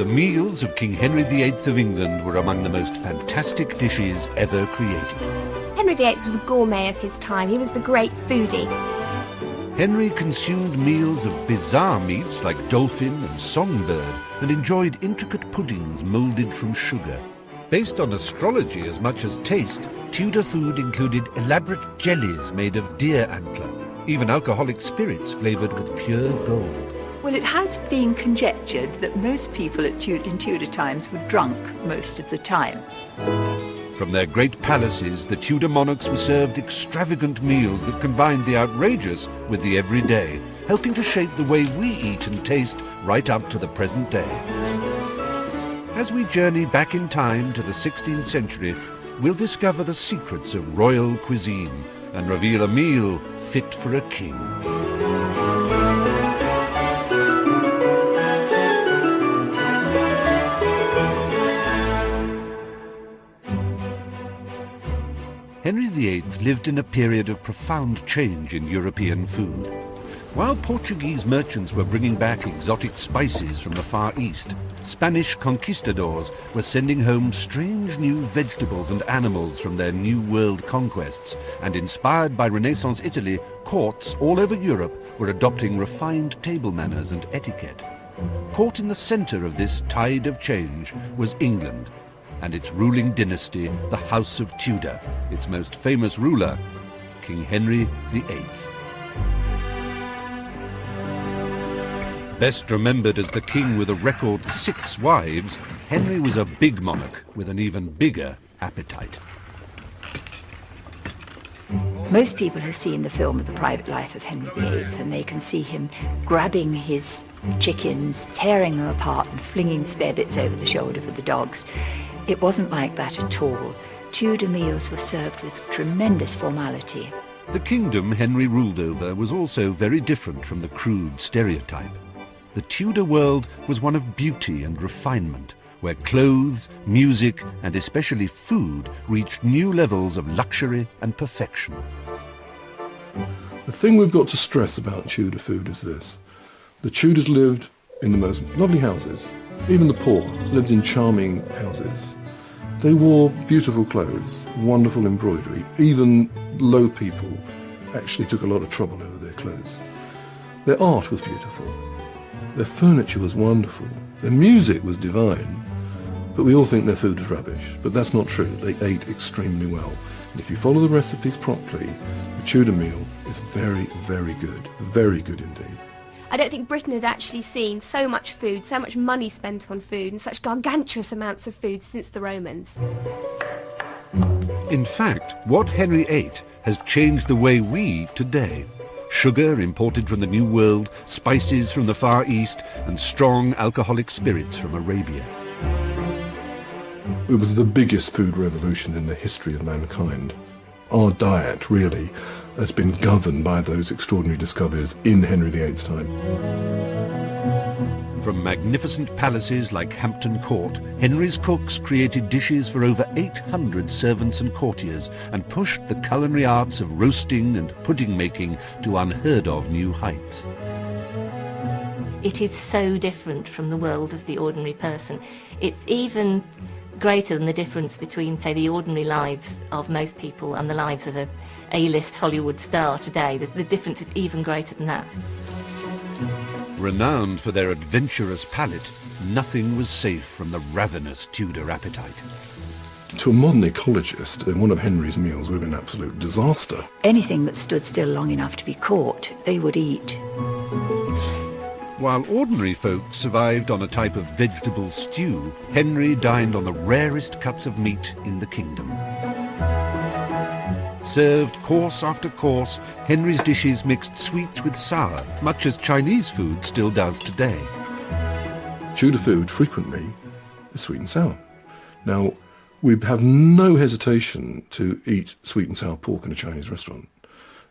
The meals of King Henry VIII of England were among the most fantastic dishes ever created. Henry VIII was the gourmet of his time. He was the great foodie. Henry consumed meals of bizarre meats like dolphin and songbird and enjoyed intricate puddings moulded from sugar. Based on astrology as much as taste, Tudor food included elaborate jellies made of deer antler, even alcoholic spirits flavoured with pure gold. Well, it has been conjectured that most people in Tudor times were drunk most of the time. From their great palaces, the Tudor monarchs were served extravagant meals that combined the outrageous with the everyday, helping to shape the way we eat and taste right up to the present day. As we journey back in time to the 16th century, we'll discover the secrets of royal cuisine and reveal a meal fit for a king. Henry VIII lived in a period of profound change in European food. While Portuguese merchants were bringing back exotic spices from the Far East, Spanish conquistadors were sending home strange new vegetables and animals from their New World conquests, and inspired by Renaissance Italy, courts all over Europe were adopting refined table manners and etiquette. Caught in the centre of this tide of change was England, and its ruling dynasty, the House of Tudor, its most famous ruler, King Henry VIII. Best remembered as the king with a record 6 wives, Henry was a big monarch with an even bigger appetite. Most people have seen the film of The Private Life of Henry VIII, and they can see him grabbing his chickens, tearing them apart and flinging spare bits over the shoulder for the dogs. It wasn't like that at all. Tudor meals were served with tremendous formality. The kingdom Henry ruled over was also very different from the crude stereotype. The Tudor world was one of beauty and refinement, where clothes, music, and especially food reached new levels of luxury and perfection. The thing we've got to stress about Tudor food is this. The Tudors lived in the most lovely houses. Even the poor lived in charming houses. They wore beautiful clothes, wonderful embroidery. Even low people actually took a lot of trouble over their clothes. Their art was beautiful. Their furniture was wonderful. Their music was divine. But we all think their food is rubbish. But that's not true. They ate extremely well. And if you follow the recipes properly, the Tudor meal is very, very good. Very good indeed. I don't think Britain had actually seen so much food, so much money spent on food, and such gargantuous amounts of food since the Romans. In fact, what Henry ate has changed the way we eat today. Sugar imported from the New World, spices from the Far East, and strong alcoholic spirits from Arabia. It was the biggest food revolution in the history of mankind. Our diet, really, has been governed by those extraordinary discoveries in Henry VIII's time. From magnificent palaces like Hampton Court, Henry's cooks created dishes for over 800 servants and courtiers and pushed the culinary arts of roasting and pudding making to unheard of new heights. It is so different from the world of the ordinary person. It's even greater than the difference between, say, the ordinary lives of most people and the lives of a A-list Hollywood star today. The difference is even greater than that. Renowned for their adventurous palate, nothing was safe from the ravenous Tudor appetite. To a modern ecologist, one of Henry's meals would have been an absolute disaster. Anything that stood still long enough to be caught, they would eat. While ordinary folk survived on a type of vegetable stew, Henry dined on the rarest cuts of meat in the kingdom. Served course after course, Henry's dishes mixed sweet with sour, much as Chinese food still does today. Tudor food frequently is sweet and sour. Now, we have no hesitation to eat sweet and sour pork in a Chinese restaurant.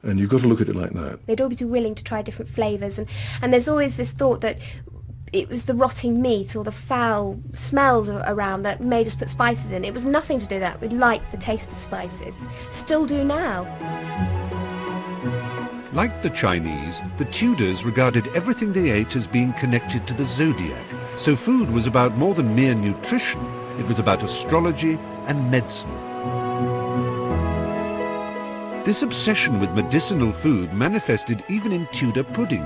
And you've got to look at it like that. They'd always be willing to try different flavours, and there's always this thought that it was the rotting meat or the foul smells around that made us put spices in. It was nothing to do with that. We liked the taste of spices. Still do now. Like the Chinese, the Tudors regarded everything they ate as being connected to the zodiac, So food was about more than mere nutrition. It was about astrology and medicine. This obsession with medicinal food manifested even in Tudor pudding.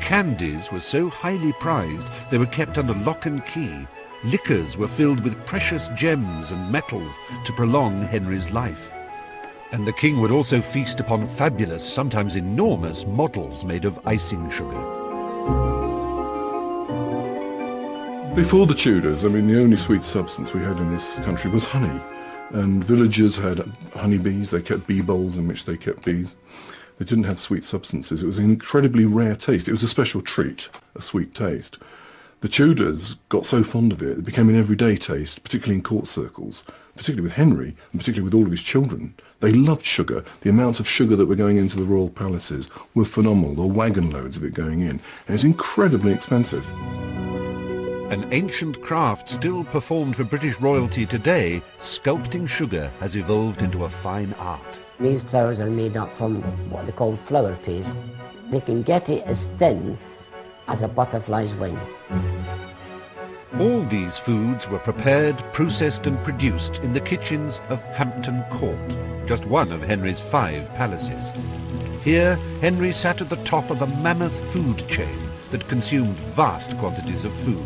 Candies were so highly prized they were kept under lock and key. Liquors were filled with precious gems and metals to prolong Henry's life. And the king would also feast upon fabulous, sometimes enormous, models made of icing sugar. Before the Tudors, I mean, the only sweet substance we had in this country was honey. And villagers had honeybees, they kept bee bowls in which they kept bees. They didn't have sweet substances. It was an incredibly rare taste. It was a special treat, a sweet taste. The Tudors got so fond of it, it became an everyday taste, particularly in court circles, particularly with Henry, and particularly with all of his children. They loved sugar. The amounts of sugar that were going into the royal palaces were phenomenal. There were wagon loads of it going in, and it was incredibly expensive. An ancient craft still performed for British royalty today, sculpting sugar has evolved into a fine art. These flowers are made up from what they call flower paste. They can get it as thin as a butterfly's wing. All these foods were prepared, processed and produced in the kitchens of Hampton Court, just one of Henry's 5 palaces. Here, Henry sat at the top of a mammoth food chain that consumed vast quantities of food.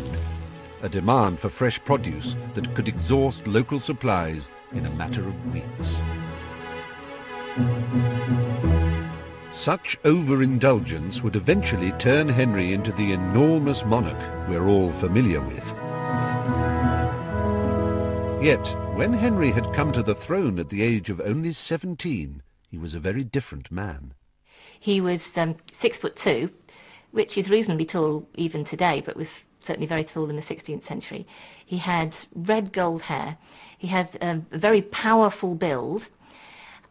A demand for fresh produce that could exhaust local supplies in a matter of weeks. Such overindulgence would eventually turn Henry into the enormous monarch we're all familiar with. Yet, when Henry had come to the throne at the age of only 17, he was a very different man. He was 6'2", which is reasonably tall even today, but was certainly very tall in the 16th century. He had red gold hair. He had a very powerful build.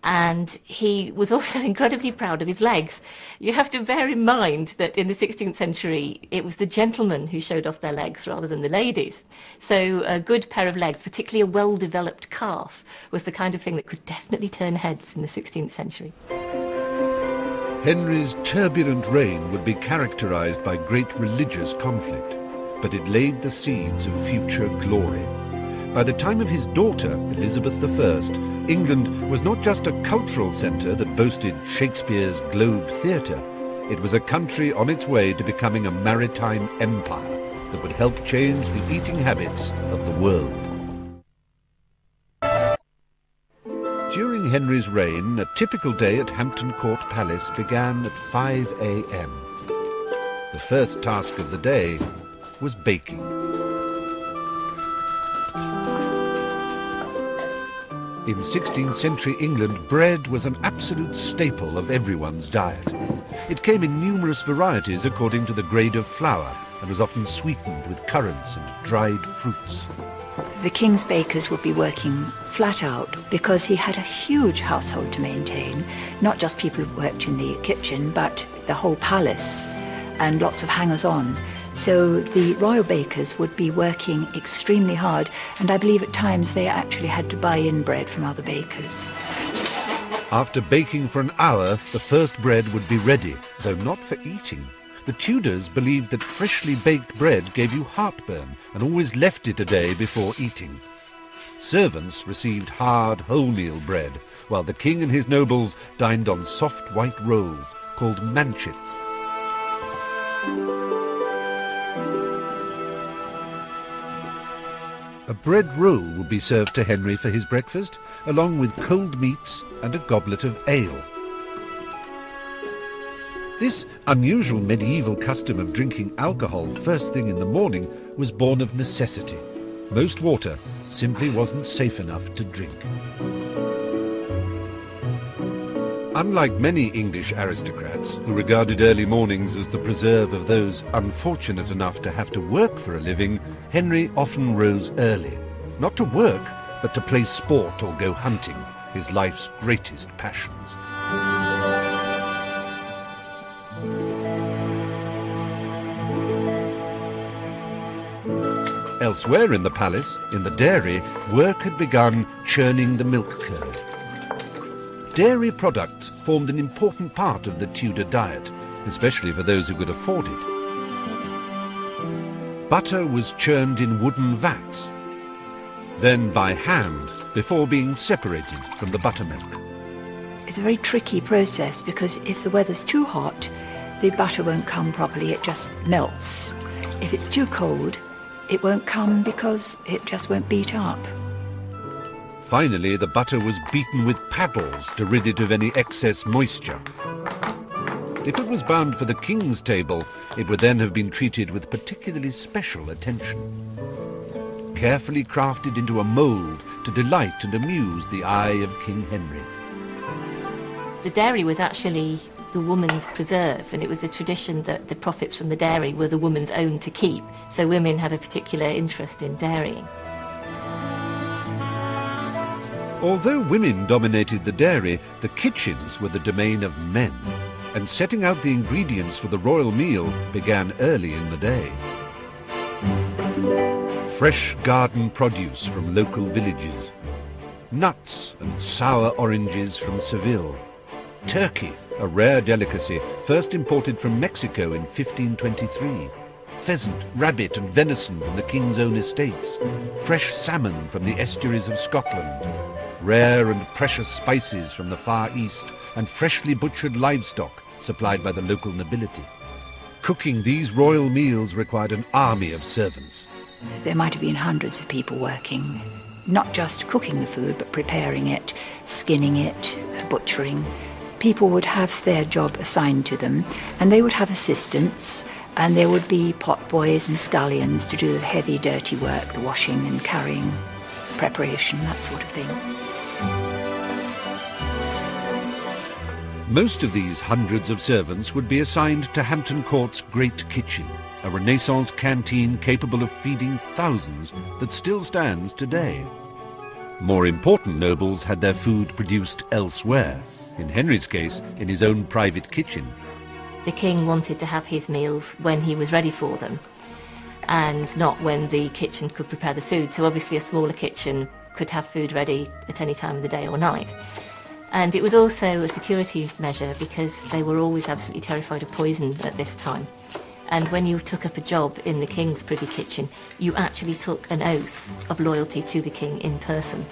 And he was also incredibly proud of his legs. You have to bear in mind that in the 16th century, it was the gentlemen who showed off their legs rather than the ladies. So a good pair of legs, particularly a well-developed calf, was the kind of thing that could definitely turn heads in the 16th century. Henry's turbulent reign would be characterized by great religious conflict, but it laid the seeds of future glory. By the time of his daughter, Elizabeth I, England was not just a cultural centre that boasted Shakespeare's Globe Theatre. It was a country on its way to becoming a maritime empire that would help change the eating habits of the world. During Henry's reign, a typical day at Hampton Court Palace began at 5 a.m. The first task of the day was baking. In 16th century England, bread was an absolute staple of everyone's diet. It came in numerous varieties according to the grade of flour and was often sweetened with currants and dried fruits. The king's bakers would be working flat out because he had a huge household to maintain, not just people who worked in the kitchen, but the whole palace and lots of hangers-on. So the royal bakers would be working extremely hard, and I believe at times they actually had to buy in bread from other bakers. After baking for an hour, the first bread would be ready, though not for eating. The Tudors believed that freshly baked bread gave you heartburn and always left it a day before eating. Servants received hard wholemeal bread, while the king and his nobles dined on soft white rolls called manchets. A bread roll would be served to Henry for his breakfast, along with cold meats and a goblet of ale. This unusual medieval custom of drinking alcohol first thing in the morning was born of necessity. Most water simply wasn't safe enough to drink. Unlike many English aristocrats, who regarded early mornings as the preserve of those unfortunate enough to have to work for a living, Henry often rose early. Not to work, but to play sport or go hunting, his life's greatest passions. Elsewhere in the palace, in the dairy, work had begun churning the milk curd. Dairy products formed an important part of the Tudor diet, especially for those who could afford it. butter was churned in wooden vats, then by hand before being separated from the buttermilk. It's a very tricky process because if the weather's too hot, the butter won't come properly, it just melts. If it's too cold, it won't come because it just won't beat up. Finally, the butter was beaten with paddles to rid it of any excess moisture. If it was bound for the king's table, it would then have been treated with particularly special attention. Carefully crafted into a mould to delight and amuse the eye of King Henry. The dairy was actually the woman's preserve, and it was a tradition that the profits from the dairy were the woman's own to keep, so women had a particular interest in dairying. Although women dominated the dairy, the kitchens were the domain of men, and setting out the ingredients for the royal meal began early in the day. Fresh garden produce from local villages, nuts and sour oranges from Seville, turkey, a rare delicacy first imported from Mexico in 1523, pheasant, rabbit and venison from the king's own estates, fresh salmon from the estuaries of Scotland, rare and precious spices from the Far East, and freshly butchered livestock supplied by the local nobility. Cooking these royal meals required an army of servants. There might have been hundreds of people working, not just cooking the food, but preparing it, skinning it, butchering. People would have their job assigned to them, and they would have assistants, and there would be potboys and scullions to do the heavy, dirty work, the washing and carrying, preparation, that sort of thing. Most of these hundreds of servants would be assigned to Hampton Court's Great Kitchen, a Renaissance canteen capable of feeding thousands that still stands today. More important nobles had their food produced elsewhere, in Henry's case, in his own private kitchen. The king wanted to have his meals when he was ready for them, and not when the kitchen could prepare the food. So obviously a smaller kitchen could have food ready at any time of the day or night. And it was also a security measure because they were always absolutely terrified of poison at this time. And when you took up a job in the king's privy kitchen, you actually took an oath of loyalty to the king in person.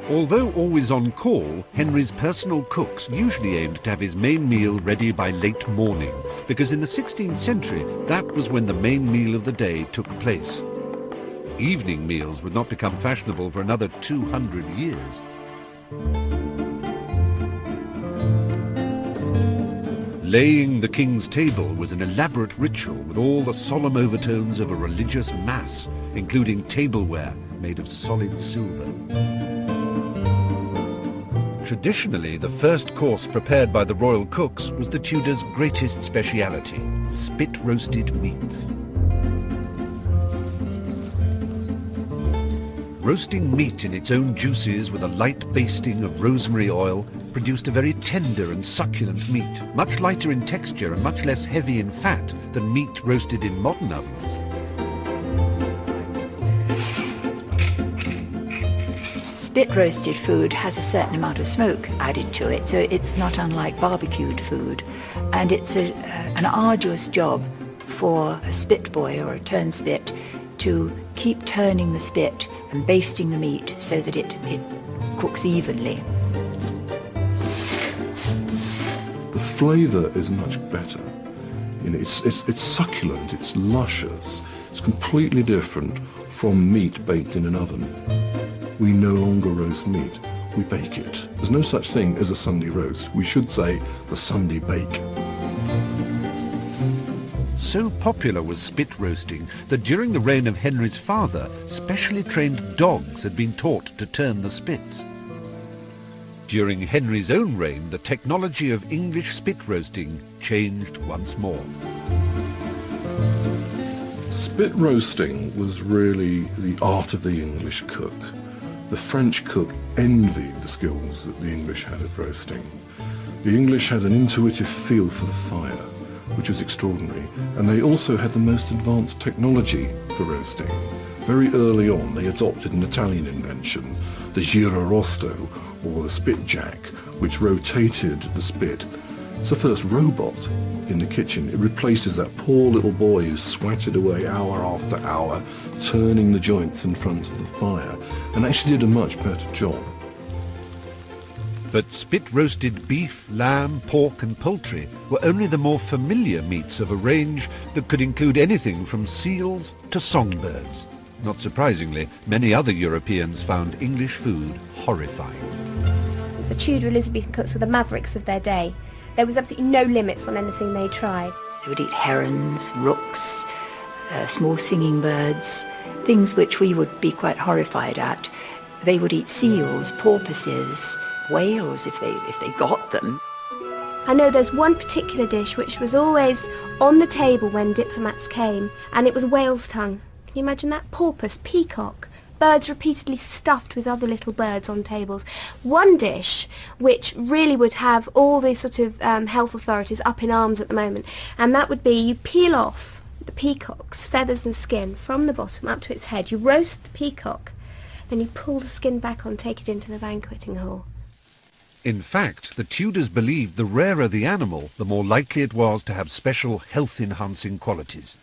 Although always on call, Henry's personal cooks usually aimed to have his main meal ready by late morning, because in the 16th century, that was when the main meal of the day took place. Evening meals would not become fashionable for another 200 years. Laying the king's table was an elaborate ritual with all the solemn overtones of a religious mass, including tableware made of solid silver. Traditionally, the first course prepared by the royal cooks was the Tudors' greatest speciality, spit-roasted meats. Roasting meat in its own juices with a light basting of rosemary oil produced a very tender and succulent meat, much lighter in texture and much less heavy in fat than meat roasted in modern ovens. Spit-roasted food has a certain amount of smoke added to it, so it's not unlike barbecued food. And it's an arduous job for a spit boy or a turnspit to keep turning the spit and basting the meat so that it cooks evenly. The flavour is much better. You know, it's succulent, it's luscious, it's completely different from meat baked in an oven. We no longer roast meat, we bake it. There's no such thing as a Sunday roast. We should say the Sunday bake. So popular was spit roasting that during the reign of Henry's father, specially trained dogs had been taught to turn the spits. During Henry's own reign, the technology of English spit roasting changed once more. Spit roasting was really the art of the English cook. The French cook envied the skills that the English had at roasting. The English had an intuitive feel for the fire, which was extraordinary, and they also had the most advanced technology for roasting. Very early on, they adopted an Italian invention, the girarosto, or the spit jack, which rotated the spit It's the first robot in the kitchen. It replaces that poor little boy who swatted away hour after hour, turning the joints in front of the fire, and actually did a much better job. But spit-roasted beef, lamb, pork and poultry were only the more familiar meats of a range that could include anything from seals to songbirds. Not surprisingly, many other Europeans found English food horrifying. The Tudor Elizabethan cooks were the mavericks of their day. There was absolutely no limits on anything they tried. They would eat herons, rooks, small singing birds, things which we would be quite horrified at. They would eat seals, porpoises, whales if they got them. I know there's one particular dish which was always on the table when diplomats came, and it was whale's tongue. Can you imagine that? Porpoise, peacock, birds repeatedly stuffed with other little birds on tables. One dish which really would have all the sort of health authorities up in arms at the moment, and that would be you peel off the peacock's feathers and skin from the bottom up to its head. You roast the peacock, then you pull the skin back on, take it into the banqueting hall. In fact, the Tudors believed the rarer the animal, the more likely it was to have special health-enhancing qualities.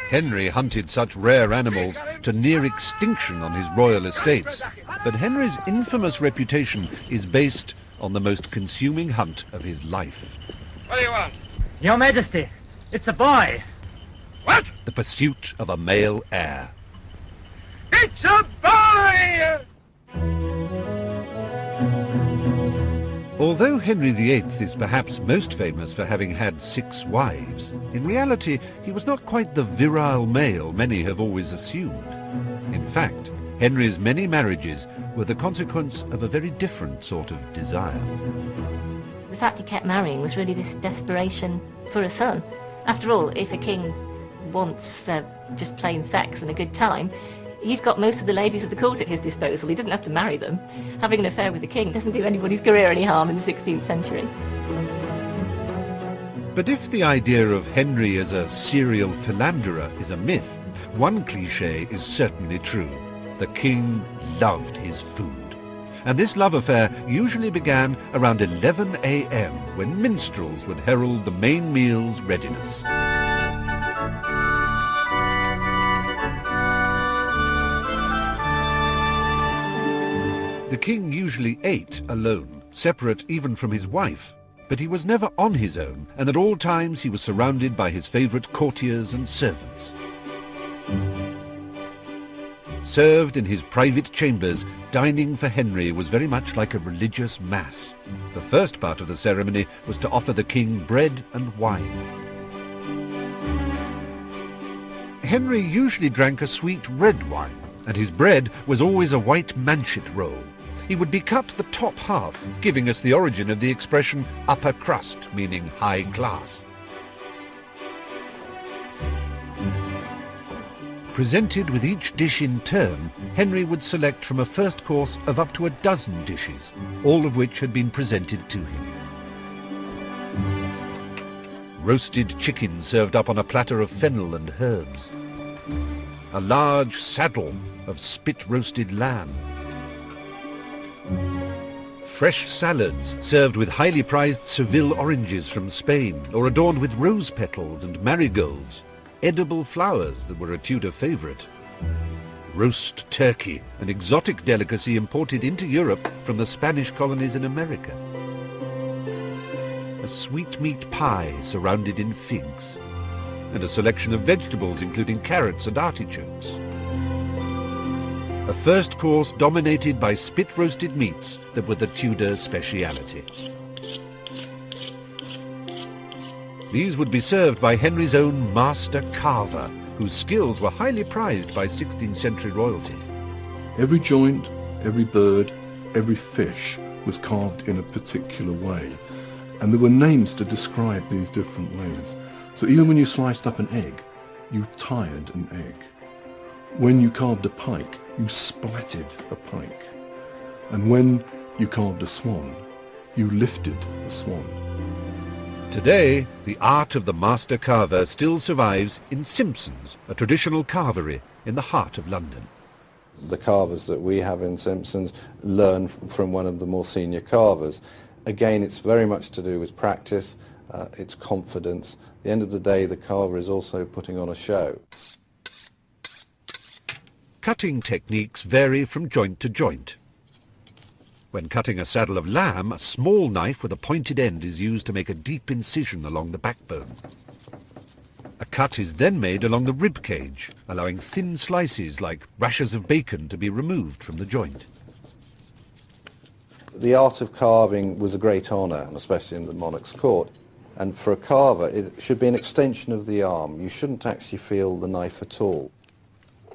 Henry hunted such rare animals to near extinction on his royal estates, but Henry's infamous reputation is based on the most consuming hunt of his life. What do you want? Your Majesty, it's a boy. What? The pursuit of a male heir. It's a boy! Although Henry VIII is perhaps most famous for having had 6 wives, in reality he was not quite the virile male many have always assumed. In fact, Henry's many marriages were the consequence of a very different sort of desire. The fact he kept marrying was really this desperation for a son. After all, if a king wants just plain sex and a good time, he's got most of the ladies of the court at his disposal. He doesn't have to marry them. Having an affair with the king doesn't do anybody's career any harm in the 16th century. But if the idea of Henry as a serial philanderer is a myth, one cliché is certainly true. The king loved his food. And this love affair usually began around 11 a.m. when minstrels would herald the main meal's readiness. The king usually ate alone, separate even from his wife, but he was never on his own, and at all times he was surrounded by his favourite courtiers and servants. Served in his private chambers, dining for Henry was very much like a religious mass. The first part of the ceremony was to offer the king bread and wine. Henry usually drank a sweet red wine, and his bread was always a white manchet roll. He would be cut the top half, giving us the origin of the expression upper crust, meaning high class. Presented with each dish in turn, Henry would select from a first course of up to a dozen dishes, all of which had been presented to him. Roasted chicken served up on a platter of fennel and herbs. A large saddle of spit-roasted lamb. Fresh salads served with highly prized Seville oranges from Spain, or adorned with rose petals and marigolds. Edible flowers that were a Tudor favourite. Roast turkey, an exotic delicacy imported into Europe from the Spanish colonies in America. A sweetmeat pie surrounded in figs, and a selection of vegetables including carrots and artichokes. A first course dominated by spit-roasted meats that were the Tudor speciality. These would be served by Henry's own master carver, whose skills were highly prized by 16th century royalty. Every joint, every bird, every fish was carved in a particular way, and there were names to describe these different ways. So even when you sliced up an egg, you tired an egg. When you carved a pike, you splatted a pike. And when you carved a swan, you lifted a swan. Today, the art of the master carver still survives in Simpsons, a traditional carvery in the heart of London. The carvers that we have in Simpsons learn from one of the more senior carvers. Again, it's very much to do with practice, it's confidence. At the end of the day, the carver is also putting on a show. Cutting techniques vary from joint to joint. When cutting a saddle of lamb, a small knife with a pointed end is used to make a deep incision along the backbone. A cut is then made along the rib cage, allowing thin slices like rashers of bacon to be removed from the joint. The art of carving was a great honour, especially in the monarch's court. And for a carver, it should be an extension of the arm. You shouldn't actually feel the knife at all.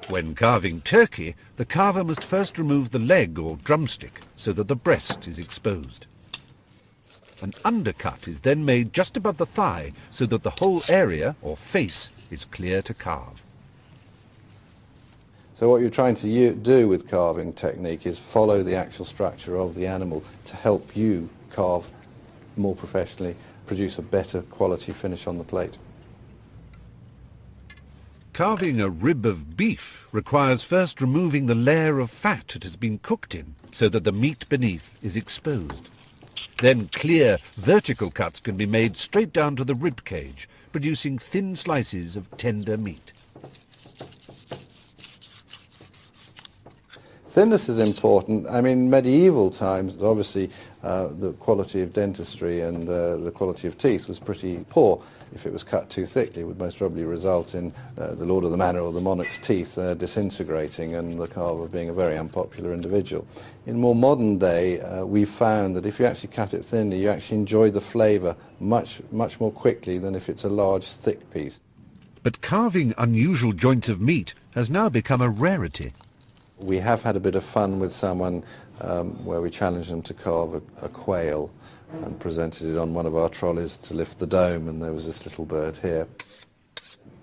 When carving turkey, the carver must first remove the leg or drumstick so that the breast is exposed. An undercut is then made just above the thigh so that the whole area, or face, is clear to carve. So what you're trying to do with carving technique is follow the actual structure of the animal to help you carve more professionally, produce a better quality finish on the plate. Carving a rib of beef requires first removing the layer of fat it has been cooked in so that the meat beneath is exposed. Then clear, vertical cuts can be made straight down to the rib cage, producing thin slices of tender meat. Thinness is important. I mean, medieval times, obviously, the quality of dentistry and the quality of teeth was pretty poor. If it was cut too thickly, it would most probably result in the lord of the manor or the monarch's teeth disintegrating and the carver being a very unpopular individual. In more modern day, we've found that if you actually cut it thinly, you actually enjoy the flavour much more quickly than if it's a large, thick piece. But carving unusual joints of meat has now become a rarity. We have had a bit of fun with someone where we challenged them to carve a quail and presented it on one of our trolleys to lift the dome, and there was this little bird here.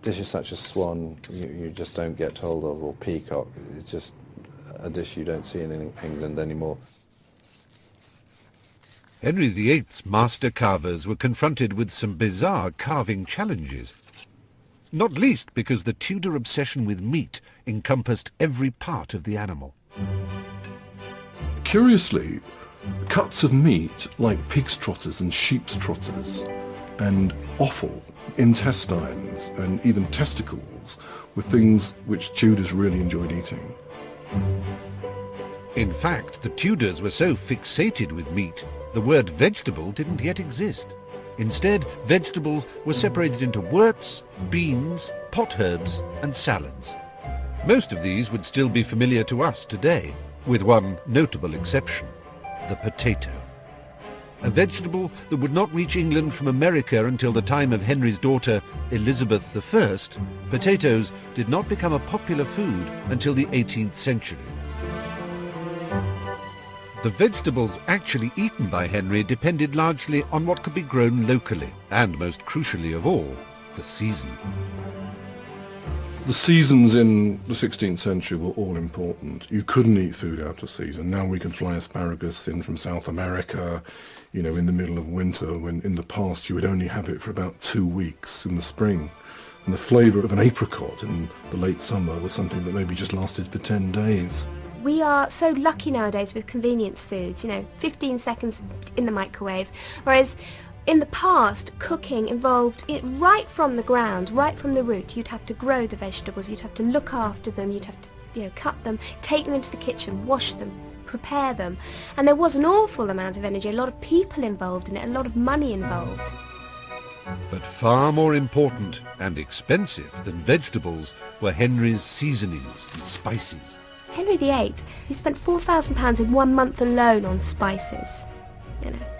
Dishes such as swan you just don't get hold of, or peacock. It's just a dish you don't see in England anymore. Henry VIII's master carvers were confronted with some bizarre carving challenges. Not least because the Tudor obsession with meat encompassed every part of the animal. Curiously, cuts of meat like pig's trotters and sheep's trotters and offal, intestines and even testicles were things which Tudors really enjoyed eating. In fact, the Tudors were so fixated with meat, the word vegetable didn't yet exist. Instead, vegetables were separated into worts, beans, potherbs and salads. Most of these would still be familiar to us today, with one notable exception, the potato. A vegetable that would not reach England from America until the time of Henry's daughter Elizabeth I, potatoes did not become a popular food until the 18th century. The vegetables actually eaten by Henry depended largely on what could be grown locally, and most crucially of all, the season. The seasons in the 16th century were all important. You couldn't eat food out of season. Now we can fly asparagus in from South America, you know, in the middle of winter, when in the past you would only have it for about 2 weeks in the spring. And the flavour of an apricot in the late summer was something that maybe just lasted for 10 days. We are so lucky nowadays with convenience foods, 15 seconds in the microwave, whereas in the past, cooking involved it right from the ground, right from the root. You'd have to grow the vegetables, you'd have to look after them, you'd have to cut them, take them into the kitchen, wash them, prepare them. And there was an awful amount of energy, a lot of people involved in it, a lot of money involved. But far more important and expensive than vegetables were Henry's seasonings and spices. Henry VIII, he spent £4,000 in 1 month alone on spices,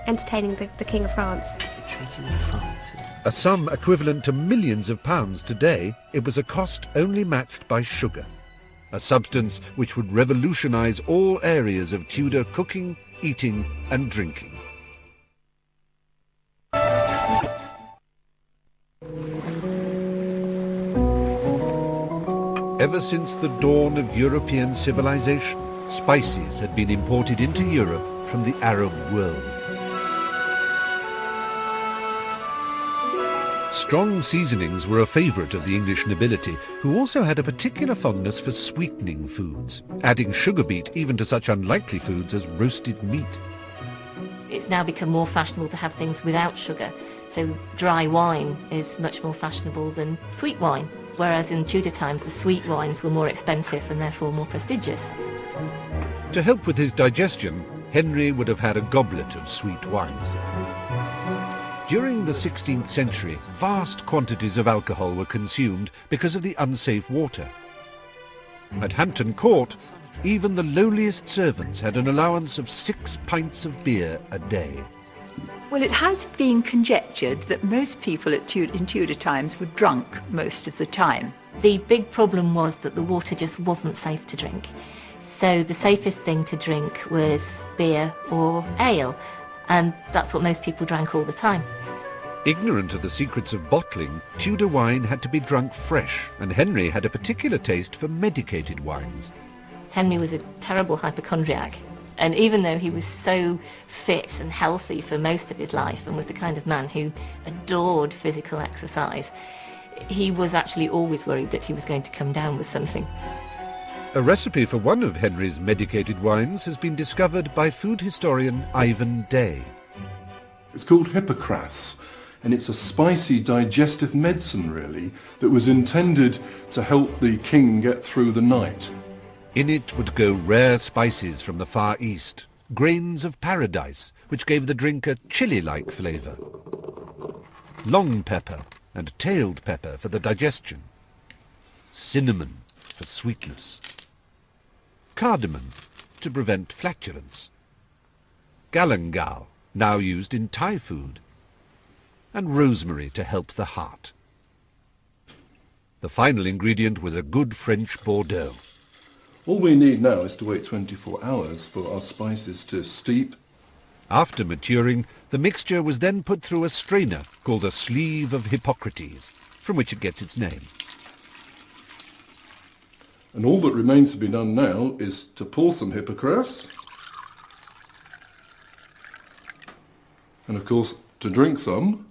entertaining the King of France. A sum equivalent to millions of pounds today, it was a cost only matched by sugar, a substance which would revolutionise all areas of Tudor cooking, eating and drinking. Ever since the dawn of European civilization, spices had been imported into Europe from the Arab world. Strong seasonings were a favourite of the English nobility, who also had a particular fondness for sweetening foods, adding sugar beet even to such unlikely foods as roasted meat. It's now become more fashionable to have things without sugar, so dry wine is much more fashionable than sweet wine, whereas in Tudor times the sweet wines were more expensive and therefore more prestigious. To help with his digestion, Henry would have had a goblet of sweet wines. During the 16th century, vast quantities of alcohol were consumed because of the unsafe water. At Hampton Court, even the lowliest servants had an allowance of 6 pints of beer a day. Well, it has been conjectured that most people in Tudor times were drunk most of the time. The big problem was that the water just wasn't safe to drink. So the safest thing to drink was beer or ale, and that's what most people drank all the time. Ignorant of the secrets of bottling, Tudor wine had to be drunk fresh, and Henry had a particular taste for medicated wines. Henry was a terrible hypochondriac, and even though he was so fit and healthy for most of his life and was the kind of man who adored physical exercise, he was actually always worried that he was going to come down with something. A recipe for one of Henry's medicated wines has been discovered by food historian Ivan Day. It's called Hippocras, and it's a spicy digestive medicine, really, that was intended to help the king get through the night. In it would go rare spices from the Far East, grains of paradise, which gave the drink a chili-like flavour, long pepper and tailed pepper for the digestion, cinnamon for sweetness, cardamom to prevent flatulence, galangal, now used in Thai food, and rosemary to help the heart. The final ingredient was a good French Bordeaux. All we need now is to wait 24 hours for our spices to steep. After maturing, the mixture was then put through a strainer called a sleeve of Hippocrates, from which it gets its name. And all that remains to be done now is to pour some Hippocras, and of course to drink some.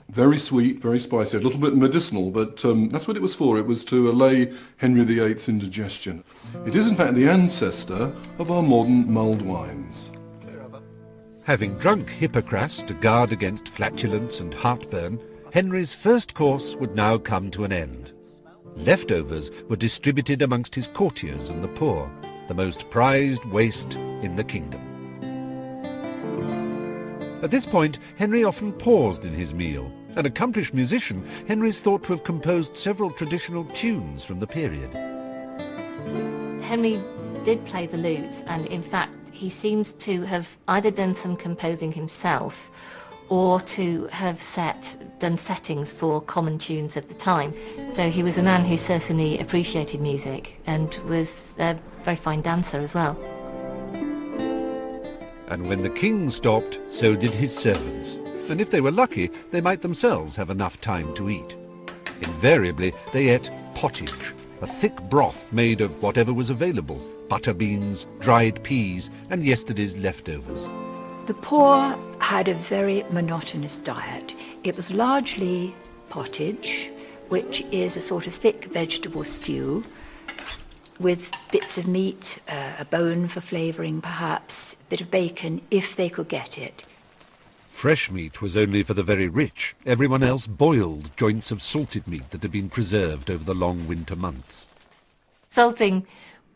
Very sweet, very spicy, a little bit medicinal, but that's what it was for. It was to allay Henry VIII's indigestion. It is in fact the ancestor of our modern mulled wines. Having drunk Hippocras to guard against flatulence and heartburn, Henry's first course would now come to an end. Leftovers were distributed amongst his courtiers and the poor, the most prized waste in the kingdom. At this point, Henry often paused in his meal. An accomplished musician, Henry is thought to have composed several traditional tunes from the period. Henry did play the lute, and in fact he seems to have either done some composing himself or to have done settings for common tunes of the time. So he was a man who certainly appreciated music and was a very fine dancer as well. And when the king stopped, so did his servants. And if they were lucky, they might themselves have enough time to eat. Invariably, they ate pottage, a thick broth made of whatever was available, butter beans, dried peas, and yesterday's leftovers. The poor had a very monotonous diet. It was largely pottage, which is a sort of thick vegetable stew, with bits of meat, a bone for flavouring perhaps, a bit of bacon if they could get it. Fresh meat was only for the very rich. Everyone else boiled joints of salted meat that had been preserved over the long winter months. Salting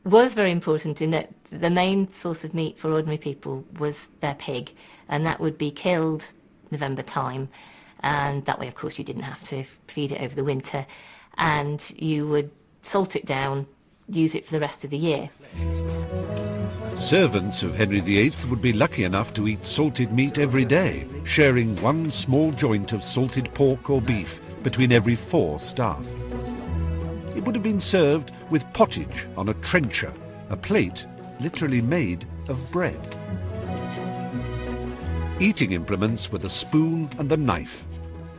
was very important in that the main source of meat for ordinary people was their pig, and that would be killed November time, and that way of course you didn't have to feed it over the winter, and you would salt it down, use it for the rest of the year. Servants of Henry VIII would be lucky enough to eat salted meat every day, sharing one small joint of salted pork or beef between every 4 staff. It would have been served with pottage on a trencher, a plate literally made of bread. Eating implements were the spoon and the knife,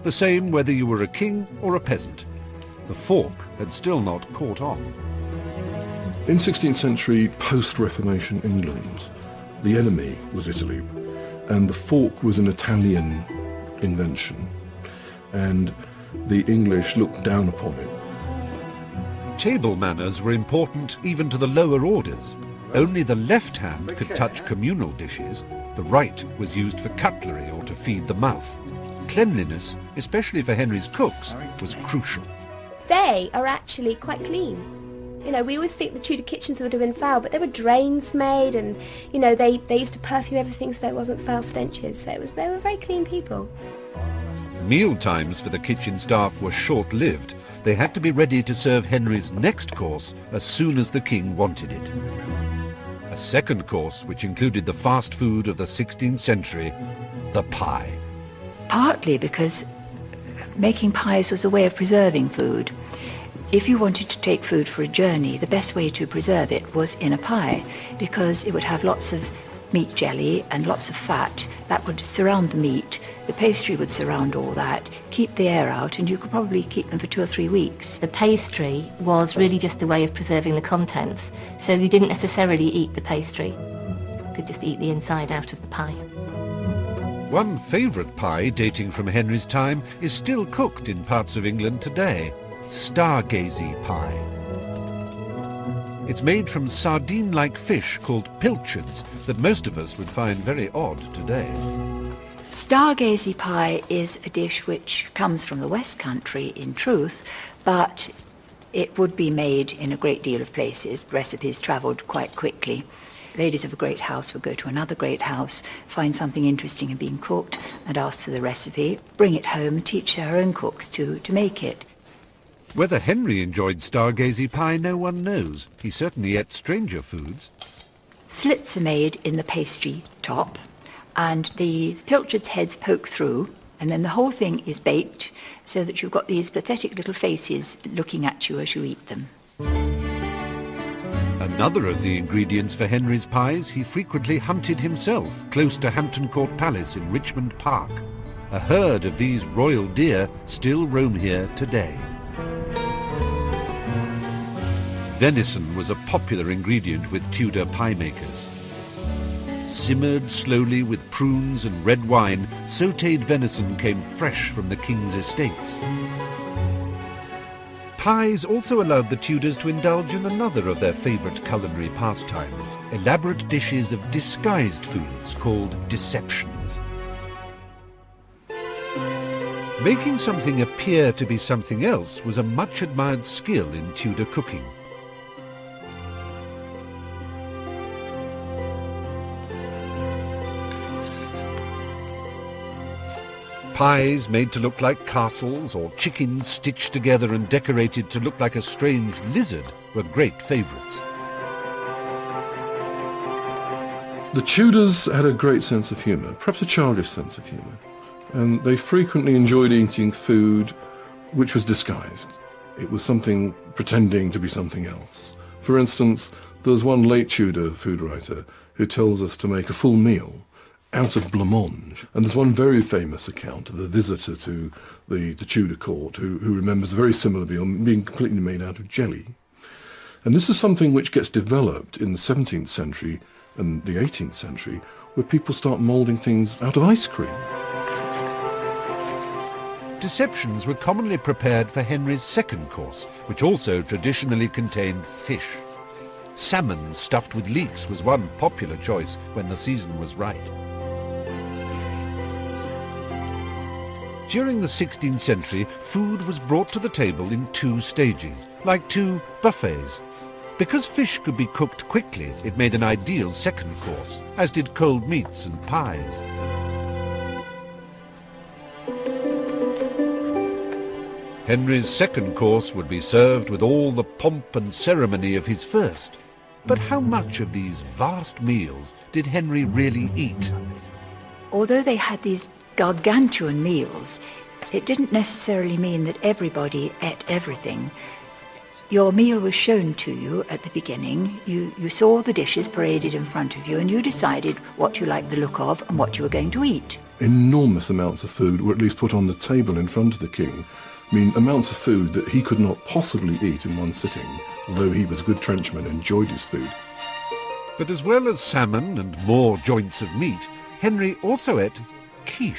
the same whether you were a king or a peasant. The fork had still not caught on. In 16th century post-Reformation England, the enemy was Italy, and the fork was an Italian invention, and the English looked down upon it. Table manners were important even to the lower orders. Only the left hand could touch communal dishes. The right was used for cutlery or to feed the mouth. Cleanliness, especially for Henry's cooks, was crucial. They are actually quite clean. You know, we always think the Tudor kitchens would have been foul, but there were drains made, and, you know, they used to perfume everything so there wasn't foul stenches. So they were very clean people. Meal times for the kitchen staff were short-lived. They had to be ready to serve Henry's next course as soon as the king wanted it. A second course, which included the fast food of the 16th century, the pie. Partly because making pies was a way of preserving food. If you wanted to take food for a journey, the best way to preserve it was in a pie, because it would have lots of meat jelly and lots of fat that would surround the meat. The pastry would surround all that, keep the air out, and you could probably keep them for 2 or 3 weeks. The pastry was really just a way of preserving the contents, so you didn't necessarily eat the pastry. You could just eat the inside out of the pie. One favourite pie dating from Henry's time is still cooked in parts of England today. Stargazy pie. It's made from sardine-like fish called pilchards that most of us would find very odd today. Stargazy pie is a dish which comes from the West Country in truth, but it would be made in a great deal of places. Recipes travelled quite quickly. Ladies of a great house would go to another great house, find something interesting in being cooked and ask for the recipe, bring it home and teach their own cooks to make it. Whether Henry enjoyed Stargazy pie, no one knows. He certainly ate stranger foods. Slits are made in the pastry top, and the pilchard's heads poke through, and then the whole thing is baked so that you've got these pathetic little faces looking at you as you eat them. Another of the ingredients for Henry's pies he frequently hunted himself, close to Hampton Court Palace in Richmond Park. A herd of these royal deer still roam here today. Venison was a popular ingredient with Tudor pie makers. Simmered slowly with prunes and red wine, sautéed venison came fresh from the king's estates. Pies also allowed the Tudors to indulge in another of their favourite culinary pastimes, elaborate dishes of disguised foods called deceptions. Making something appear to be something else was a much admired skill in Tudor cooking. Pies made to look like castles or chickens stitched together and decorated to look like a strange lizard were great favourites. The Tudors had a great sense of humour, perhaps a childish sense of humour, and they frequently enjoyed eating food which was disguised. It was something pretending to be something else. For instance, there was one late Tudor food writer who tells us to make a full meal out of blancmange. And there's one very famous account of a visitor to the Tudor court who remembers a very similar meal being completely made out of jelly. And this is something which gets developed in the 17th century and the 18th century, where people start moulding things out of ice cream. Deceptions were commonly prepared for Henry's second course, which also traditionally contained fish. Salmon stuffed with leeks was one popular choice when the season was right. During the 16th century, food was brought to the table in 2 stages, like 2 buffets. Because fish could be cooked quickly, it made an ideal second course, as did cold meats and pies. Henry's second course would be served with all the pomp and ceremony of his first. But how much of these vast meals did Henry really eat? Although they had these gargantuan meals, it didn't necessarily mean that everybody ate everything. Your meal was shown to you at the beginning. You saw the dishes paraded in front of you, and you decided what you liked the look of and what you were going to eat. Enormous amounts of food were at least put on the table in front of the king. I mean, amounts of food that he could not possibly eat in one sitting, although he was a good trenchman and enjoyed his food. But as well as salmon and more joints of meat, Henry also ate quiche.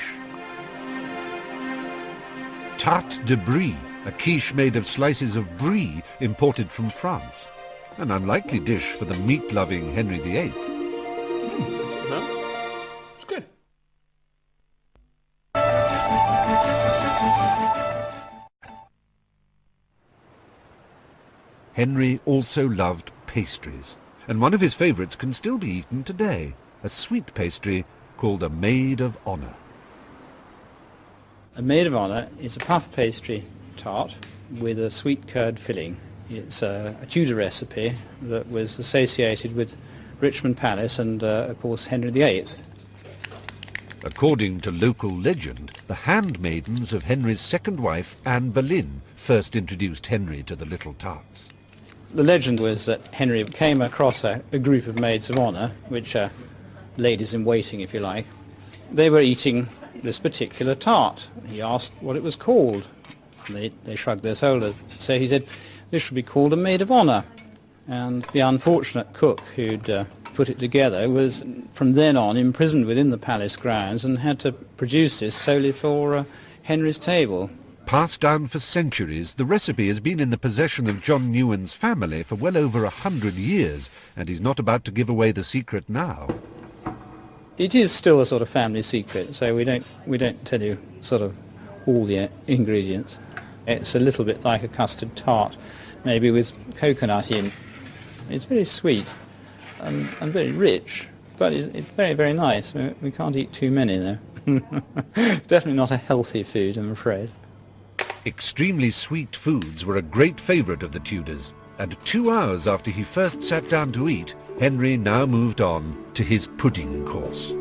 Tarte de brie, a quiche made of slices of brie imported from France. an unlikely dish for the meat-loving Henry VIII. It's good. Henry also loved pastries, and one of his favourites can still be eaten today, a sweet pastry called a Maid of Honour. A Maid of Honour is a puff pastry tart with a sweet curd filling. It's a Tudor recipe that was associated with Richmond Palace and, of course, Henry VIII. According to local legend, the handmaidens of Henry's second wife, Anne Boleyn, first introduced Henry to the little tarts. The legend was that Henry came across a group of maids of honour, which are ladies in waiting, if you like. They were eating this particular tart. He asked what it was called. They shrugged their shoulders. So he said, this should be called a Maid of Honour. And the unfortunate cook who'd put it together was from then on imprisoned within the palace grounds and had to produce this solely for Henry's table. Passed down for centuries, the recipe has been in the possession of John Newen's family for well over 100 years, and he's not about to give away the secret now. It is still a sort of family secret, so we don't tell you sort of all the ingredients. It's a little bit like a custard tart, maybe with coconut in. It's very sweet and very rich, but it's very, very nice. We can't eat too many, though. It's definitely not a healthy food, I'm afraid. Extremely sweet foods were a great favourite of the Tudors, and 2 hours after he first sat down to eat, Henry now moved on to his pudding course.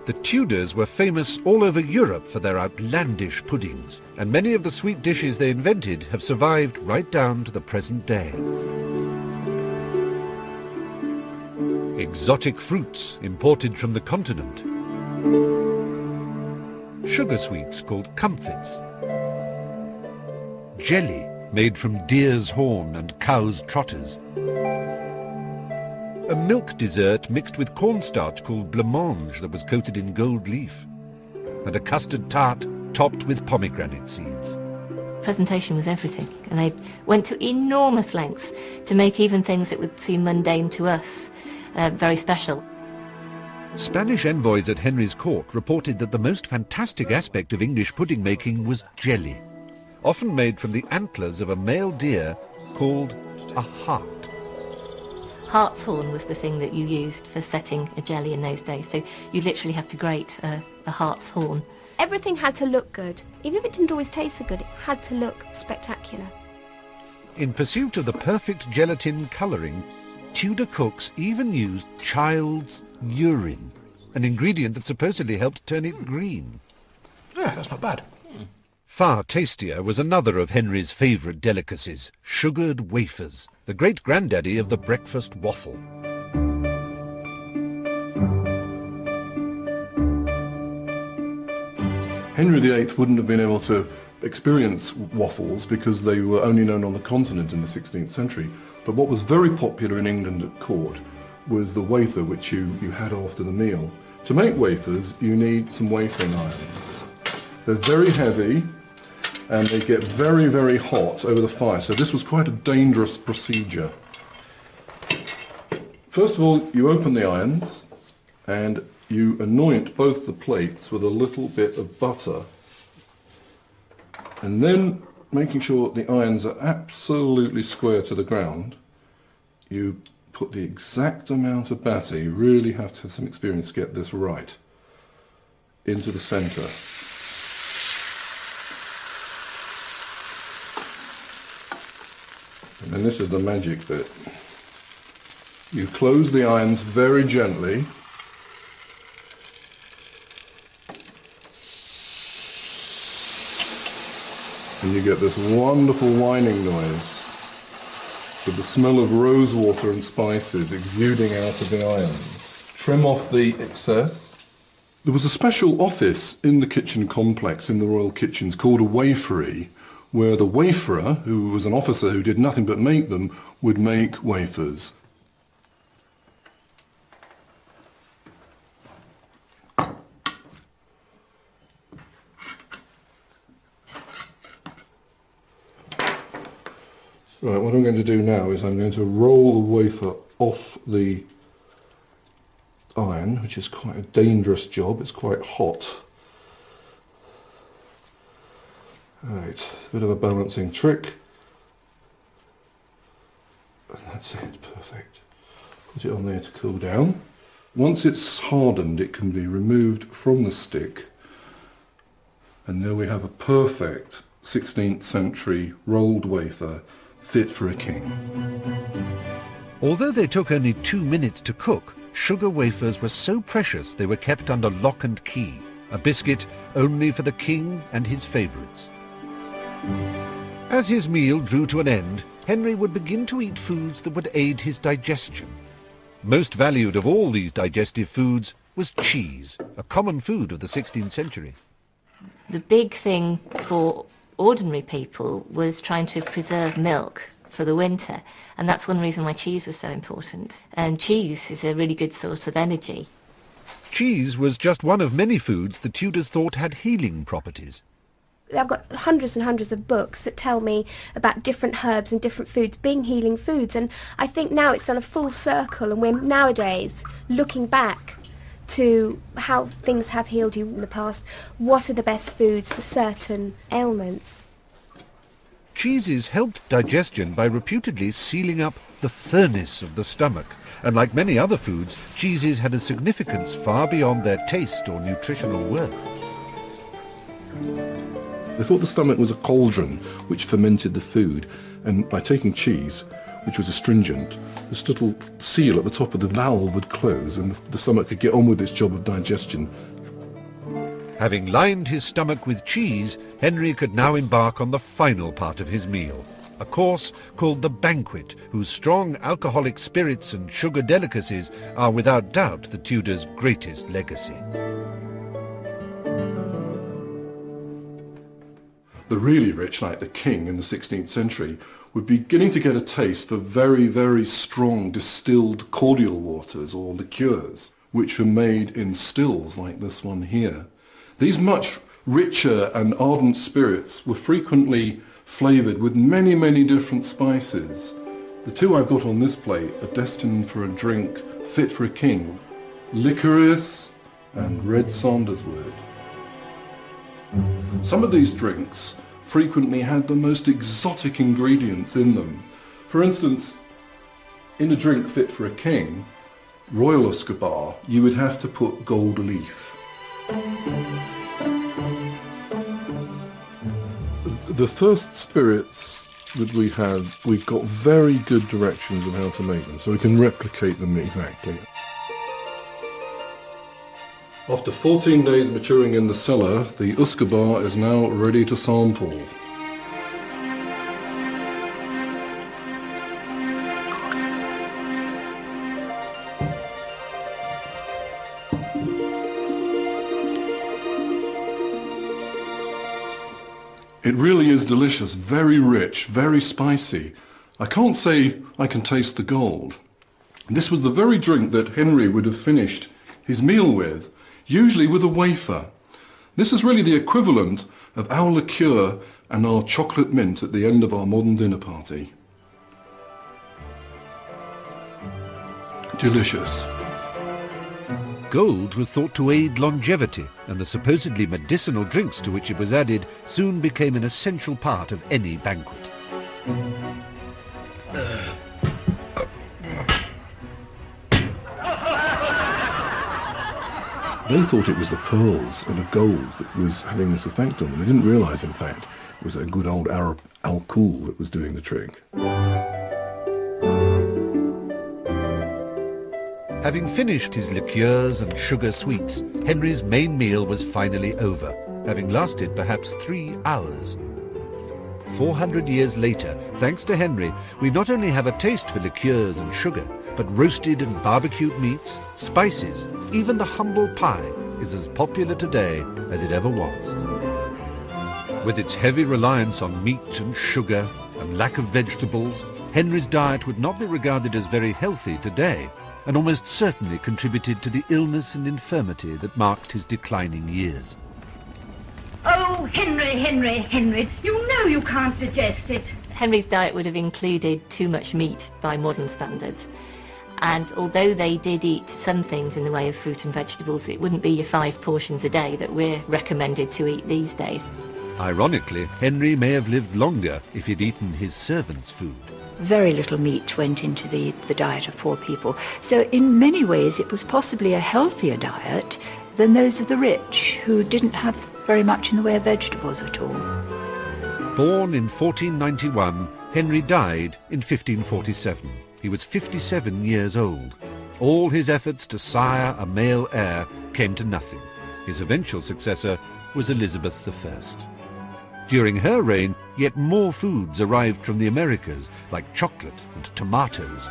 The Tudors were famous all over Europe for their outlandish puddings, and many of the sweet dishes they invented have survived right down to the present day. Exotic fruits imported from the continent. Sugar sweets called comfits. Jelly made from deer's horn and cow's trotters. A milk dessert mixed with cornstarch called blancmange that was coated in gold leaf. And a custard tart topped with pomegranate seeds. Presentation was everything, and they went to enormous lengths to make even things that would seem mundane to us very special. Spanish envoys at Henry's court reported that the most fantastic aspect of English pudding making was jelly, often made from the antlers of a male deer called a hart. Hartshorn was the thing that you used for setting a jelly in those days, so you literally have to grate a hart's horn. Everything had to look good. Even if it didn't always taste so good, it had to look spectacular. In pursuit of the perfect gelatin colouring, Tudor cooks even used child's urine, an ingredient that supposedly helped turn it green. Yeah, that's not bad. Far tastier was another of Henry's favourite delicacies, sugared wafers, the great-granddaddy of the breakfast waffle. Henry VIII wouldn't have been able to experience waffles because they were only known on the continent in the 16th century. But what was very popular in England at court was the wafer which you had after the meal. To make wafers, you need some wafering irons. They're very heavy and they get very, very hot over the fire, so this was quite a dangerous procedure. First of all, you open the irons and you anoint both the plates with a little bit of butter, and then, making sure the irons are absolutely square to the ground, you put the exact amount of batter, you really have to have some experience to get this right, into the centre. And then this is the magic bit. You close the irons very gently, and you get this wonderful whining noise with the smell of rose water and spices exuding out of the irons. Trim off the excess. There was a special office in the kitchen complex in the royal kitchens called a wafery, where the waferer, who was an officer who did nothing but make them, would make wafers. Right, what I'm going to do now is I'm going to roll the wafer off the iron, which is quite a dangerous job. It's quite hot. Right, a bit of a balancing trick. And that's it, perfect. Put it on there to cool down. Once it's hardened, it can be removed from the stick, and there we have a perfect 16th century rolled wafer fit for a king. Although they took only 2 minutes to cook, sugar wafers were so precious they were kept under lock and key, a biscuit only for the king and his favourites. As his meal drew to an end, Henry would begin to eat foods that would aid his digestion. Most valued of all these digestive foods was cheese, a common food of the 16th century. The big thing for ordinary people was trying to preserve milk for the winter, and that's one reason why cheese was so important. And cheese is a really good source of energy. Cheese was just one of many foods the Tudors thought had healing properties. I've got hundreds and hundreds of books that tell me about different herbs and different foods being healing foods, and I think now it's done a full circle, and we're nowadays looking back to how things have healed you in the past. What are the best foods for certain ailments? Cheeses helped digestion by reputedly sealing up the furnace of the stomach, and like many other foods, cheeses had a significance far beyond their taste or nutritional worth. They thought the stomach was a cauldron which fermented the food, and by taking cheese, which was astringent, this little seal at the top of the valve would close and the stomach could get on with its job of digestion. Having lined his stomach with cheese, Henry could now embark on the final part of his meal, a course called the banquet, whose strong alcoholic spirits and sugar delicacies are without doubt the Tudors' greatest legacy. The really rich, like the king in the 16th century, were beginning to get a taste for very, very strong distilled cordial waters or liqueurs, which were made in stills like this one here. These much richer and ardent spirits were frequently flavoured with many, many different spices. The two I've got on this plate are destined for a drink fit for a king: licorice and red Sanderswood. Some of these drinks frequently had the most exotic ingredients in them. For instance, in a drink fit for a king, Royal Usquebaugh, you would have to put gold leaf. The first spirits that we have, we've got very good directions of how to make them, so we can replicate them exactly. After 14 days maturing in the cellar, the Usquebaugh is now ready to sample. It really is delicious, very rich, very spicy. I can't say I can taste the gold. This was the very drink that Henry would have finished his meal with, usually with a wafer. This is really the equivalent of our liqueur and our chocolate mint at the end of our modern dinner party. Delicious. Gold was thought to aid longevity, and the supposedly medicinal drinks to which it was added soon became an essential part of any banquet. They thought it was the pearls and the gold that was having this effect on them. They didn't realise, in fact, it was a good old Arab alcohol that was doing the trick. Having finished his liqueurs and sugar sweets, Henry's main meal was finally over, having lasted perhaps 3 hours. 400 years later, thanks to Henry, we not only have a taste for liqueurs and sugar, but roasted and barbecued meats, spices, even the humble pie is as popular today as it ever was. With its heavy reliance on meat and sugar and lack of vegetables, Henry's diet would not be regarded as very healthy today, and almost certainly contributed to the illness and infirmity that marked his declining years. Oh, Henry, Henry, Henry, you know you can't digest it. Henry's diet would have included too much meat by modern standards. And although they did eat some things in the way of fruit and vegetables, it wouldn't be your 5 portions a day that we're recommended to eat these days. Ironically, Henry may have lived longer if he'd eaten his servants' food. Very little meat went into the diet of poor people. So in many ways it was possibly a healthier diet than those of the rich, who didn't have very much in the way of vegetables at all. Born in 1491, Henry died in 1547. He was 57 years old. All his efforts to sire a male heir came to nothing. His eventual successor was Elizabeth I. During her reign, yet more foods arrived from the Americas, like chocolate and tomatoes.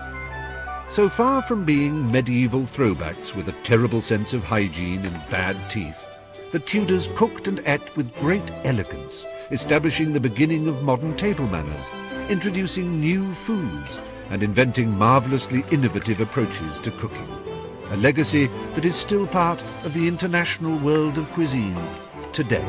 So far from being medieval throwbacks with a terrible sense of hygiene and bad teeth, the Tudors cooked and ate with great elegance, establishing the beginning of modern table manners, introducing new foods, and inventing marvellously innovative approaches to cooking. A legacy that is still part of the international world of cuisine today.